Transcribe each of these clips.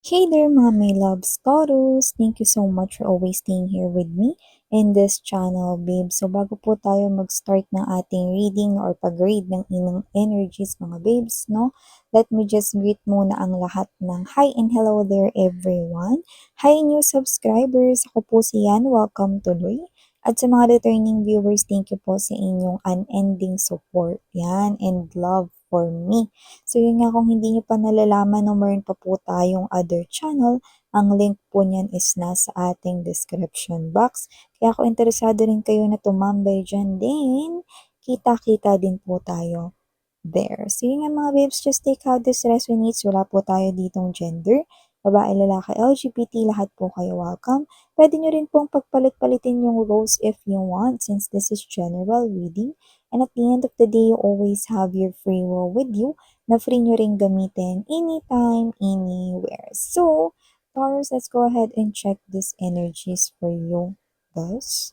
Hey there mga my loves Taurus! Thank you so much for always staying here with me in this channel, babe. So bago po tayo mag-start ng ating reading or pag-read ng inang energies mga babes, no? Let me just greet muna ang lahat ng hi and hello there everyone. Hi new subscribers! Ako po si Yan. Welcome tuloy. At sa mga returning viewers, thank you po sa inyong unending support. Yan, and love for me. So yun nga, kung hindi nyo pa nalalaman na meron pa po tayong other channel, ang link po niyan is nasa ating description box. Kaya kung interesado rin kayo na tumambay dyan din, kita-kita din po tayo there. So yun nga mga babes, just take how this resonates. Wala po tayo ditong gender. Babae, lalaki, LGBT, lahat po kayo welcome. Pwede nyo rin pong pagpalit-palitin yung roles if you want since this is general reading. And at the end of the day, you always have your free will with you na free nyo rin gamitin anytime, anywhere. So, Taurus, let's go ahead and check these energies for you, guys.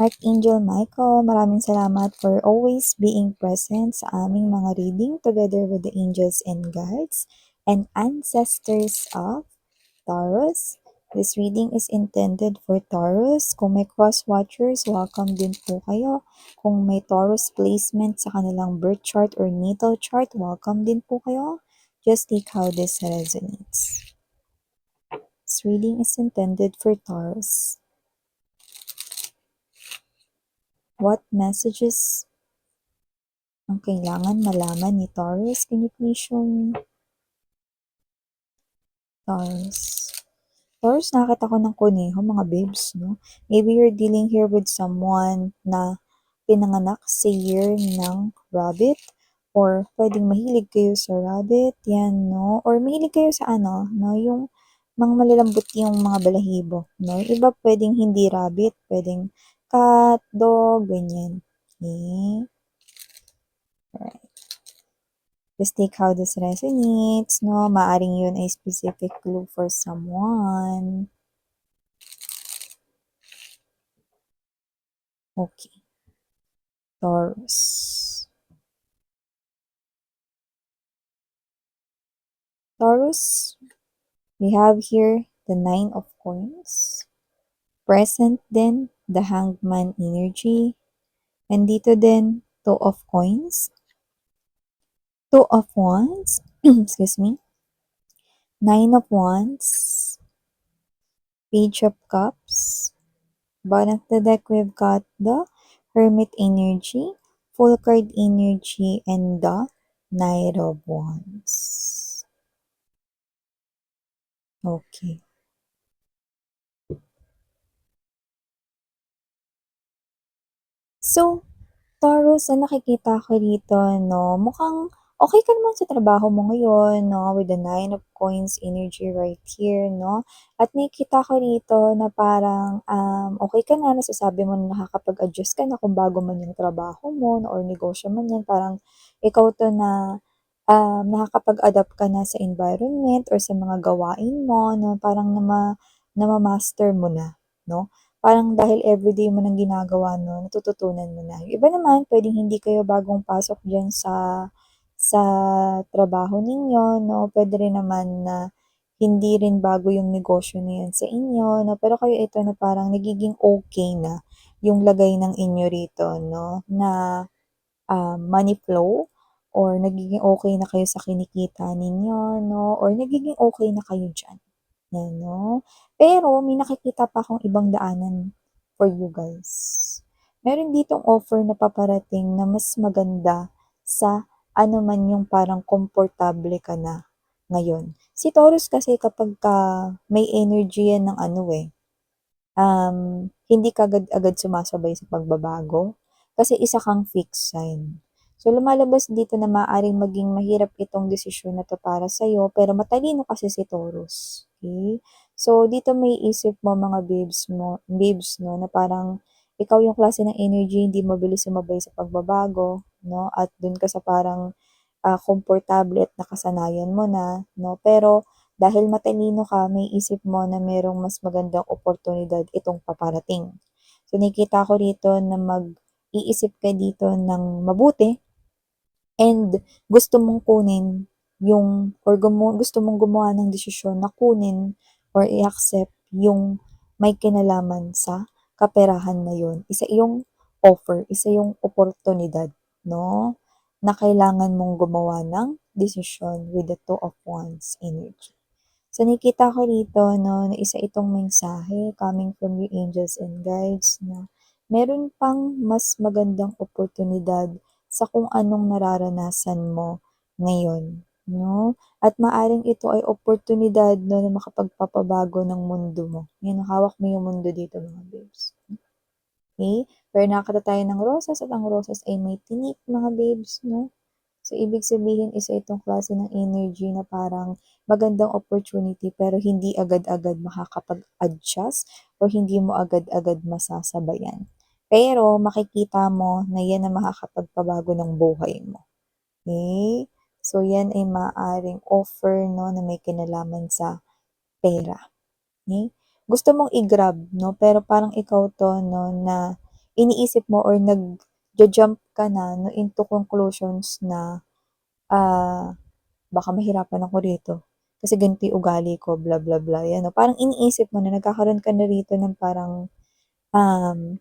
Archangel Michael, maraming salamat for always being present sa aming mga reading together with the angels and guides and ancestors of Taurus. This reading is intended for Taurus. Kung may cross-watchers, welcome din po kayo. Kung may Taurus placement sa kanilang birth chart or natal chart, welcome din po kayo. Just take how this resonates. This reading is intended for Taurus. What messages ang kailangan malaman ni Taurus? Can you please show me? Taurus. Taurus, nakakita ko ng kuneho, mga babes, no? Maybe you're dealing here with someone na pinanganak sa year ng rabbit, or pwedeng mahilig kayo sa rabbit, yan, no? Or mahilig kayo sa ano, no? Yung mga malalambot yung mga balahibo, no? Yung iba pwedeng hindi rabbit, pwedeng cat, dog, ganyan. Okay? Alright. Just take how this resonates, no? Maaring yun ay specific clue for someone. Okay. Taurus. Taurus, we have here the 9 of coins. Present din, the hangman energy. And dito din, 2 of coins. 2 of wands. Excuse me. 9 of wands. Page of cups. Bottom of the deck, we've got the Hermit energy, Full card energy, and the Knight of Wands. Okay. So, Taurus, ang nakikita ko dito, no, mukhang okay ka naman sa trabaho mo ngayon, no, with the 9 of coins energy right here, no. At nakikita ko dito na parang okay ka na, nasasabi mo na nakakapag-adjust ka na kung bago man yung trabaho mo no, or negosyo man yan, parang ikaw to na nakakapag-adapt ka na sa environment or sa mga gawain mo, no, parang nama-master mo na, no. Parang dahil everyday mo nang ginagawa no, natututunan mo na. Yung iba naman, pwedeng hindi kayo bagong pasok diyan sa trabaho ninyo, no? Pwede rin naman na hindi rin bago yung negosyo na yun sa inyo, no? Pero kayo ito na parang nagiging okay na yung lagay ng inyo rito, no? Na money flow or nagiging okay na kayo sa kinikita ninyo, no? Or nagiging okay na kayo diyan. Yan, no? Pero may nakikita pa akong ibang daanan for you guys. Meron ditong offer na paparating na mas maganda sa ano man yung parang komportable ka na ngayon. Si Taurus kasi kapag may energy yan ng ano hindi ka agad-agad sumasabay sa pagbabago kasi isa kang fixed sign. So, lumalabas dito na maaaring maging mahirap itong desisyon na to para sa'yo, pero matalino kasi si Taurus. Okay? So, dito may isip mo mga babes, no, na parang ikaw yung klase ng energy, hindi mabilis sumabay sa pagbabago, no, at dun ka sa parang komportable at nakasanayan mo na, no, pero dahil matalino ka, may isip mo na merong mas magandang oportunidad itong paparating. So, nakikita ko rito na mag-iisip ka dito ng mabuti and gusto mong kunin yung or gusto mong gumawa ng desisyon na kunin or i-accept yung may kinalaman sa kaperahan na yun. Isa yung offer, isa yung oportunidad, no? Na kailangan mong gumawa ng desisyon with the Two of Wands energy. So, nakikita ko rito, no, na isa itong mensahe coming from your angels and guides na meron pang mas magandang oportunidad sa kung anong nararanasan mo ngayon, no? At maaring ito ay oportunidad, no, na makapagpapabago ng mundo mo. Yan, hawak mo yung mundo dito, mga babes. Okay? Pero nakakita tayo ng rosas at ang rosas ay may tinik, mga babes, no? So, ibig sabihin, isa itong klase ng energy na parang magandang opportunity pero hindi agad-agad makakapag-adjust or hindi mo agad-agad masasabayan. Pero makikita mo na yan ang makakapagpabago ng buhay mo. Okay? So, yan ay maaring offer, no, na may kinalaman sa pera. Okay? Gusto mong i-grab, no, pero parang ikaw to, no, na iniisip mo or nag-jump ka na, no, into conclusions na baka mahirapan ako rito. Kasi ganito yung ugali ko, bla bla bla. Yan, no? Parang iniisip mo na nagkakaroon ka na rito ng parang um,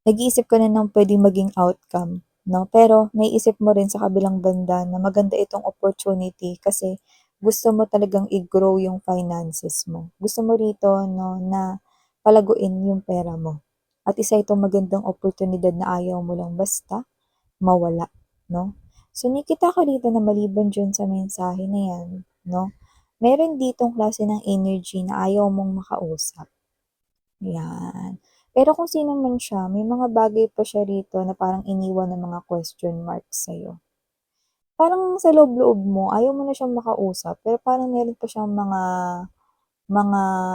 nag-iisip ka na ng pwedeng maging outcome. No? Pero naiisip mo rin sa kabilang banda na maganda itong opportunity kasi gusto mo talagang i-grow yung finances mo. Gusto mo rito, no, na palaguin yung pera mo. At isa itong magandang oportunidad na ayaw mo lang basta mawala, no? So, nakita ko dito na maliban dyan sa mensahe na yan, no? Meron ditong klase ng energy na ayaw mong makausap. Yan. Pero kung sino man siya, may mga bagay pa siya rito na parang iniwan ng mga question marks sa'yo. Parang sa loob-loob mo, ayaw mo na siyang makausap, pero parang meron pa siyang mga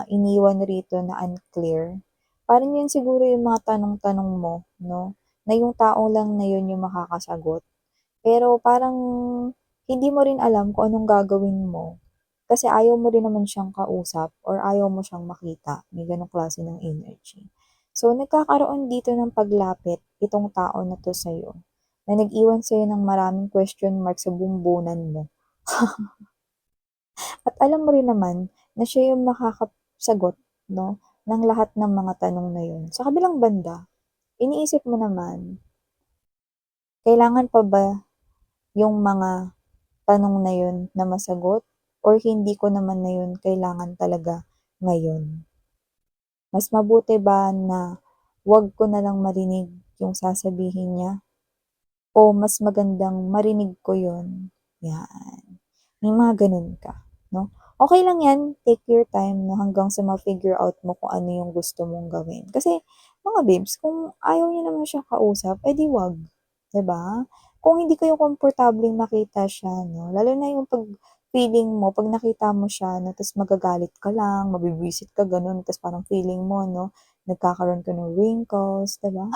iniwan rito na unclear. Parang yun siguro yung mga tanong-tanong mo, no? Na yung tao lang na yun yung makakasagot. Pero parang hindi mo rin alam kung anong gagawin mo kasi ayaw mo rin naman siyang kausap or ayaw mo siyang makita. May ganong klase ng energy. So, nagkakaroon dito ng paglapit itong tao na to sa'yo na nag-iwan sa'yo ng maraming question mark sa bumbunan mo. At alam mo rin naman na siya yung makakasagot, no, ng lahat ng mga tanong na yun. Sa kabilang banda, iniisip mo naman, kailangan pa ba yung mga tanong na yun na masagot or hindi ko naman na yun kailangan talaga ngayon? Mas mabuti ba na wag ko na lang marinig yung sasabihin niya o mas magandang marinig ko yun? Yan. May mga ganun ka, no? Okay lang yan, take your time, no, hanggang sa ma-figure out mo kung ano yung gusto mong gawin. Kasi, mga babes, kung ayaw niyo naman siya kausap, edi wag. 'Di ba? Kung hindi kayo komportableng makita siya, no, lalo na yung 'pag feeling mo, 'pag nakita mo siya, no, ta's magagalit ka lang, mabibwisit ka, gano'n, ta's parang feeling mo, no, nagkakaroon ka ng wrinkles, 'di ba?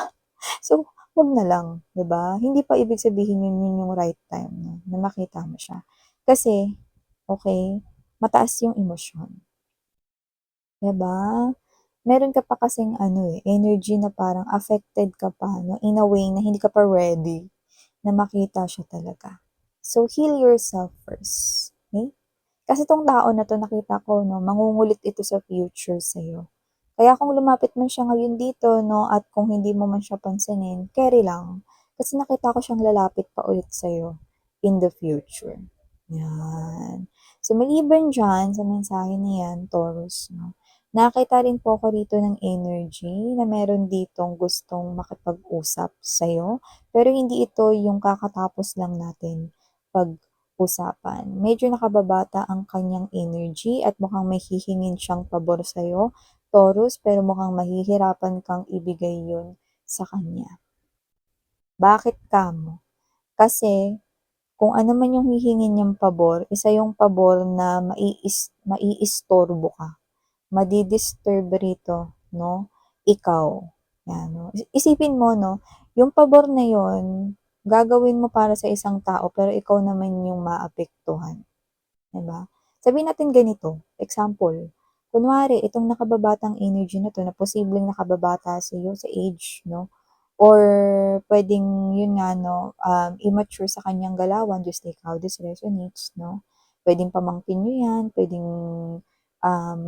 So, wag na lang, 'di ba? Hindi pa ibig sabihin yun yung right time, no, na makita mo siya. Kasi, okay, mataas yung emosyon, 'di ba? Meron ka pa kasing ano, energy na parang affected ka pa 'no, in a way na hindi ka pa ready na makita siya talaga. So, heal yourself first, okay? Kasi 'tong tao na 'to nakita ko 'no, mangungulit ito sa future sa'yo. Kaya kung lumapit man siya ngayon dito 'no, at kung hindi mo man siya pansinin, carry lang. Kasi nakita ko siyang lalapit pa ulit sa'yo in the future. Yan. So, maliban diyan sa mensahe na yan, Taurus 'no, nakakita rin po ako dito ng energy na meron ditong gustong makipag-usap sa'yo, pero hindi ito yung kakatapos lang natin pag-usapan. Medyo nakababata ang kanyang energy at mukhang may hihingin siyang pabor sa'yo, Taurus, pero mukhang mahihirapan kang ibigay yun sa kanya. Bakit kamo? Kasi kung ano man yung hihingin niyang pabor, isa yung pabor na maiistorbo ka, madidisturb rito, no, ikaw. Yan, no. Isipin mo, no, yung pabor na yon gagawin mo para sa isang tao pero ikaw naman yung maapektuhan. 'Di ba? Sabihin natin ganito, example, kunwari itong nakababatang energy na 'to na posibleng nakababata sa iyo sa age, no? or puwedeng yun nga 'no, immature sa kanyang galawan just like how this resonates 'no. Puwedeng pamangkin niyo 'yan, puwedeng,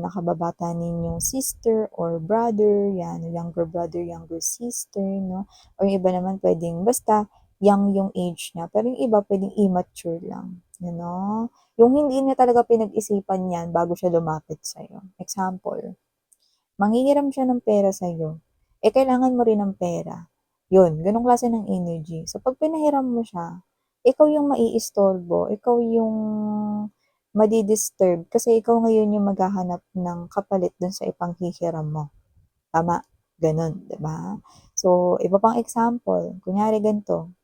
nakababata ninyong sister or brother, 'yan, younger brother, younger sister 'no, or yung iba naman puwedeng basta young yung age niya, pero yung iba puwedeng immature lang, you know? Yung hindi niya talaga pinag-isipan 'yan bago siya lumapit sa'yo. Example, manghihiram siya ng pera sa'yo, eh, kailangan mo rin ng pera. Yun, ganong klase ng energy. So, 'pag pinahiram mo siya, ikaw yung maiistorbo, ikaw yung madi-disturb kasi ikaw ngayon yung maghahanap ng kapalit dun sa ipanghihiram mo, tama? Gano'n, 'di ba? So, iba pang example, kunyari ganito,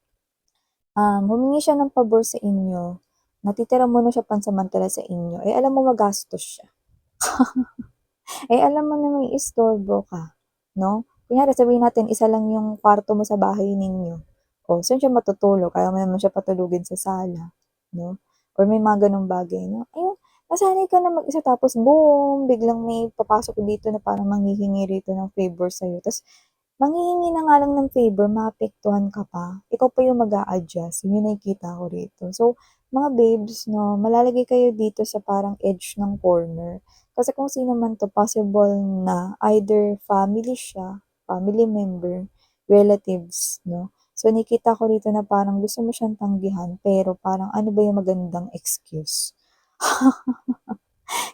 humingi siya ng pabor sa inyo, natitira muna siya pansamantala sa inyo, eh, alam mo magastos siya. Eh, alam mo na maiistorbo ka, 'no? Kunyari sabihin natin isa lang yung kwarto mo sa bahay ninyo, oh, saan siya matutulog? Kaya mo naman siya patulugin sa sala, 'no? Or may mga gano'ng bagay 'no, ayun, nasanay ka na mag-isa tapos boom, biglang may papasok dito na parang manghihingi rito ng favor sa'yo ta's manghihingi na nga lang ng favor maapektuhan ka pa, ikaw pa yung mag-a-adjust, yun yung nakikita ko rito. So, mga babes 'no, malalagay kayo dito sa parang edge ng corner. Kasi kung sino man 'to possible na either family siya, family member, relatives 'no. So, nakikita ko rito na parang gusto mo siyang tanggihan pero parang ano ba yung magandang excuse?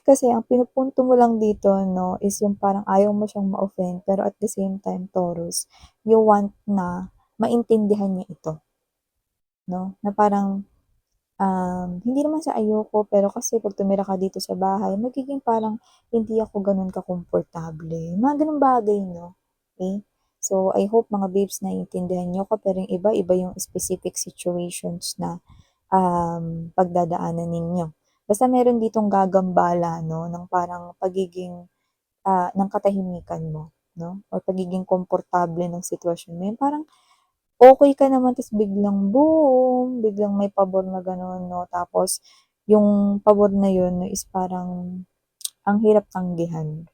Kasi ang pinupunto mo lang dito 'no, is yung parang ayaw mo siyang ma-offend pero at the same time, Taurus, you want na maintindihan niya ito 'no, na parang, hindi naman sa ayoko pero kasi 'pag tumira ka dito sa bahay magiging parang hindi ako gano'n kakomportable, mga gano'ng bagay 'no, okey? So, I hope mga babes naiintindihan niyo ko pero yung iba, iba yung specific situations na pagdadaanan ninyo. Basta meron ditong gagambala 'no, ng parang pagiging, ng katahimikan mo 'no, or pagiging komportable ng sitwasyon mo, yung parang okey ka naman ta's biglang boom, biglang may pabor na gano'n 'no, tapos yung pabor na yun 'no is parang ang hirap tanggihan.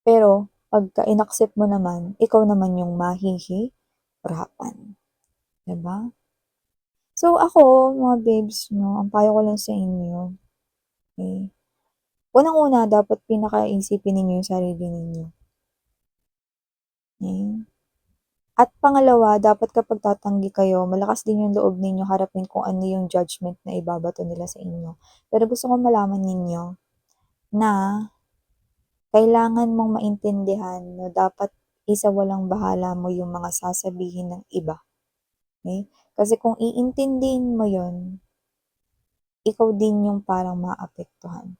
Pero pagka inaccept mo naman, ikaw naman yung mahihirapan, 'di ba? So ako, mga babes 'no, ang payo ko lang sa inyo, eh, unang-una dapat pinakaisipin ninyo yung sarili ninyo, okey? At pangalawa, dapat kapag tatanggi kayo, malakas din yung loob ninyo harapin kung ano yung judgment na ibabato nila sa inyo. Pero gusto kong malaman ninyo na kailangan mong maintindihan na dapat isawalang-bahala mo yung mga sasabihin ng iba, okey? Kasi kung iintindihin mo yun, ikaw din yung parang maapektuhan.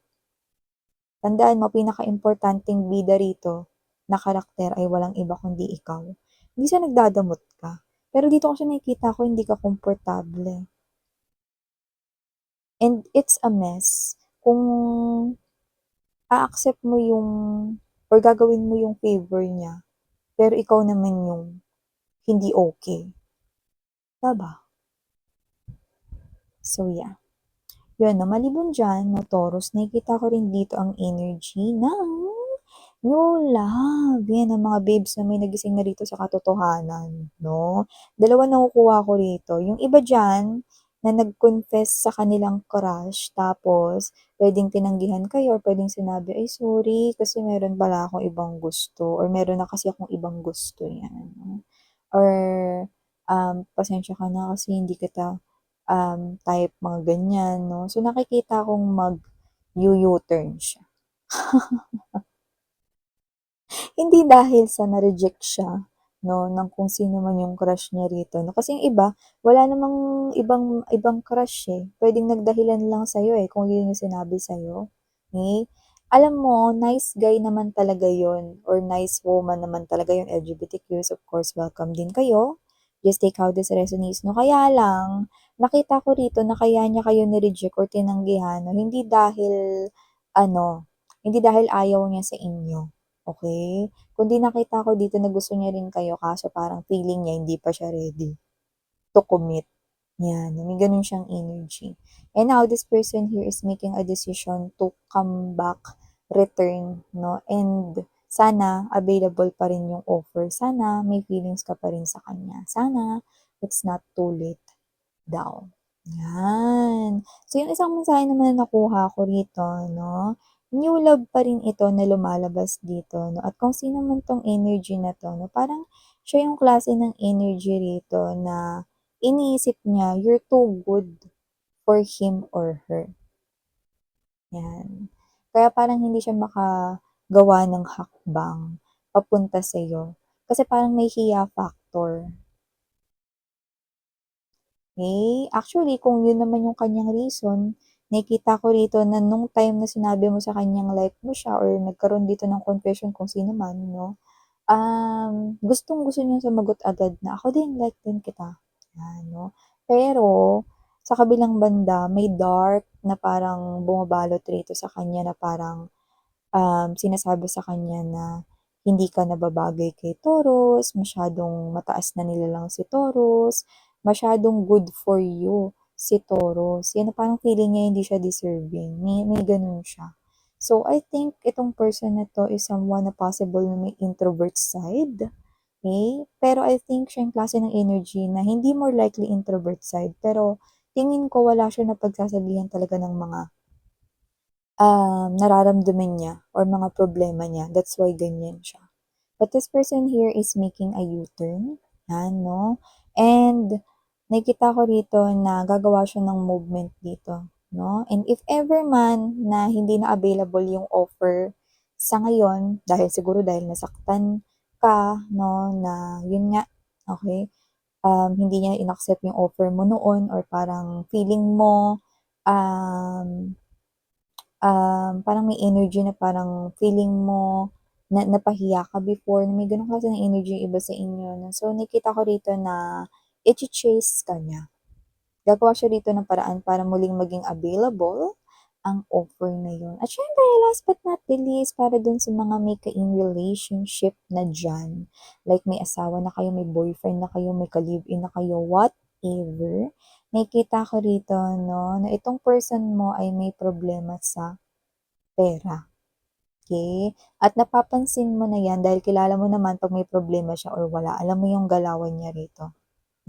Tandaan mo pinakaimportanteng bida rito na karakter ay walang iba kundi ikaw. Hindi sa nagdadamot ka, pero dito kasi nakikita ko hindi ka komportable. And it's a mess kung a-accept mo yung or gagawin mo yung favor niya, pero ikaw naman yung hindi okey, 'di ba? So yeah, yun 'no, maliban diyan 'no, Taurus, nakikita ko rin dito ang energy ng new love. Yan ang mga babes na may nagising na rito sa katotohanan 'no. Dalawa nakukuha ko rito, yung iba diyan na nag-confess sa kanilang crush tapos puwedeng tinanggihan kayo or puwedeng sinabi, "Ay sorry kasi meron pala akong ibang gusto or meron na kasi akong ibang gusto." Yan 'no. Or, "Pasensya ka na kasi hindi kita, type," mga ganyan 'no. So nakikita kong mag-u-U-turn siya. Hindi dahil sa na-reject siya 'no, ng kung sino man yung crush niya rito 'no, kasi yung iba wala namang ibang ibang crush, eh, puwedeng nagdahilan lang sa'yo, eh, kung yun yung sinabi sa'yo, okey? Alam mo nice guy naman talaga yun or nice woman naman talaga yung LGBTQs, of course welcome din kayo, just take how this resonates 'no. Kaya lang nakita ko rito na kaya niya kayo ni-reject or tinanggihan 'no, hindi dahil ano, hindi dahil ayaw niya sa inyo. Okey? Kundi nakita ko dito na gusto niya rin kayo kaso parang feeling niya hindi pa siya ready to commit, 'yan, may gano'n siyang energy. And now this person here is making a decision to come back, return 'no, and sana available pa rin yung offer, sana may feelings ka pa rin sa kanya, sana it's not too late daw. Yan. So, yung isang mensahe naman na nakuha ko rito 'no, new love pa rin ito na lumalabas dito 'no, at kung sino man 'tong energy na 'to 'no, parang siya yung klase ng energy rito na iniisip niya you're too good for him or her, 'yan. Kaya parang hindi siya makagawa ng hakbang papunta sa'yo, kasi parang may hiya factor. Eh, actually kung yun naman yung kanyang reason, nakikita ko rito na nung time na sinabi mo sa kanyang like mo siya or nagkaroon dito ng confession kung sino man 'no, gustong-gusto niyang sumagot agad na, "Ako din, like din kita." 'Yan 'no. Pero sa kabilang banda may dark na parang bumabalot rito sa kanya na parang sinasabi sa kanya na hindi ka nababagay kay Taurus, masyadong mataas na nilalang si Taurus, masyadong good for you si Taurus. Yan na parang feeling niya hindi siya deserving, may gano'n siya. So, I think itong person na 'to is someone na possible na may introvert side, okay? Pero I think siya yung klase ng energy na hindi more likely introvert side, pero tingin ko wala siya napagsasabihan talaga ng mga nararamdaman niya or mga problema niya. That's why ganyan siya. But this person here is making a U-turn, yan 'no, and nakikita ko rito na gagawa siya ng movement dito 'no, and if ever man na hindi na available yung offer sa ngayon dahil nasaktan ka 'no, na yun nga, okey, hindi niya inaccept yung offer mo noon or parang feeling mo, um parang may energy na parang feeling mo na napahiya ka before, na may gano'ng klase ng energy yung iba sa inyo 'no. So, nakikita ko rito na iche-chase ka niya. Gagawa siya rito ng paraan para muling maging available ang offer na yun. At syempre last but not the least, para dun sa mga may ka-in relationship na diyan, like may asawa na kayo, may boyfriend na kayo, may ka-live-in na kayo, whatever, nakikita ko rito 'no, na itong person mo ay may problema sa pera, okey? At napapansin mo na 'yan dahil kilala mo naman 'pag may problema siya or wala, alam mo yung galawan niya rito,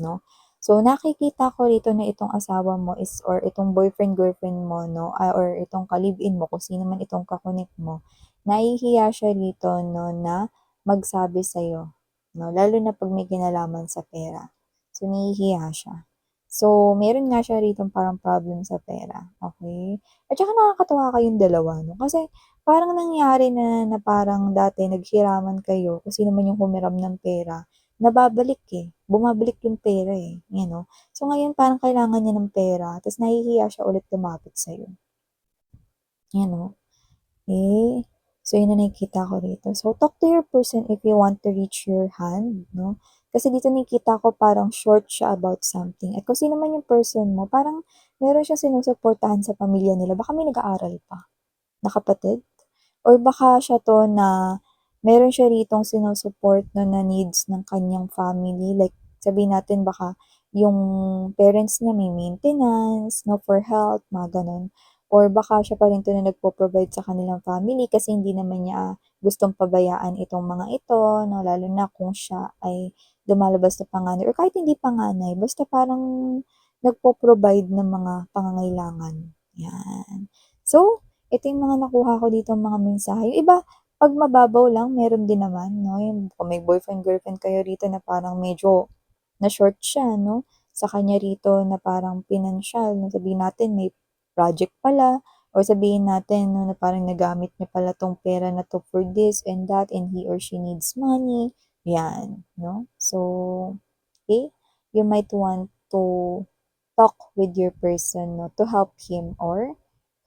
'no? So, nakikita ko rito na itong asawa mo is or itong boyfriend, girlfriend mo 'no, or itong ka-live-in mo, kung sino man itong ka-connect mo, nahihiya siya rito 'no, na magsabi sa'yo, 'no, lalo na 'pag may kinalaman sa pera. So, nahihiya siya. So, meron nga siya ritong parang problem sa pera, okey? At saka nakakatuwa kayong dalawa 'no, kasi parang nangyari na parang dati naghiraman kayo, kung sino man yung humiram ng pera, nababalik, eh, bumabalik yung pera, eh, you know? So, ngayon parang kailangan niya ng pera ta's nahihiya siya ulit lumapit sa'yo, you know? Eh, so yun ang nakikita ko rito. So, talk to your person if you want to reach your hand 'no? Kasi dito nakikita ko parang short siya about something at kung sino man yung person mo parang meron siyang sinusuportahan sa pamilya nila, baka may nag-aaral pa na kapatid or baka siya 'to na meron siya ritong sinu-support 'no, na needs ng kanyang family. Like sabihin natin baka yung parents niya may maintenance 'no, for health, mga gano'n. Or baka siya pa rin 'to na nagpo-provide sa kanilang family kasi hindi naman niya gustong pabayaan itong mga ito 'no, lalo na kung siya ay lumalabas na panganay or kahit hindi panganay, basta parang nagpo-provide ng mga pangangailangan, 'yan. So, ito yung mga nakuha ko ditong mga mensahe. Yung iba 'pag mababaw lang meron din naman 'no, yung kung may boyfriend, girlfriend kayo rito na parang medyo na-short siya 'no, sa kanya rito na parang pinansiyal 'no, sabihin natin may project pala or sabihin natin 'no, na parang nagamit niya pala 'tong pera na 'to for this and that and he or she needs money, 'yan 'no. So, okay, you might want to talk with your person 'no, to help him or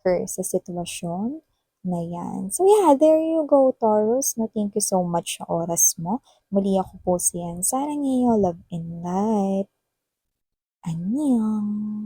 her sa sitwasyon na 'yan. So yeah, there you go Taurus 'no, thank you so much sa oras mo. Muli ako po si Ann, saranghaeyo, love and light. Annyeong.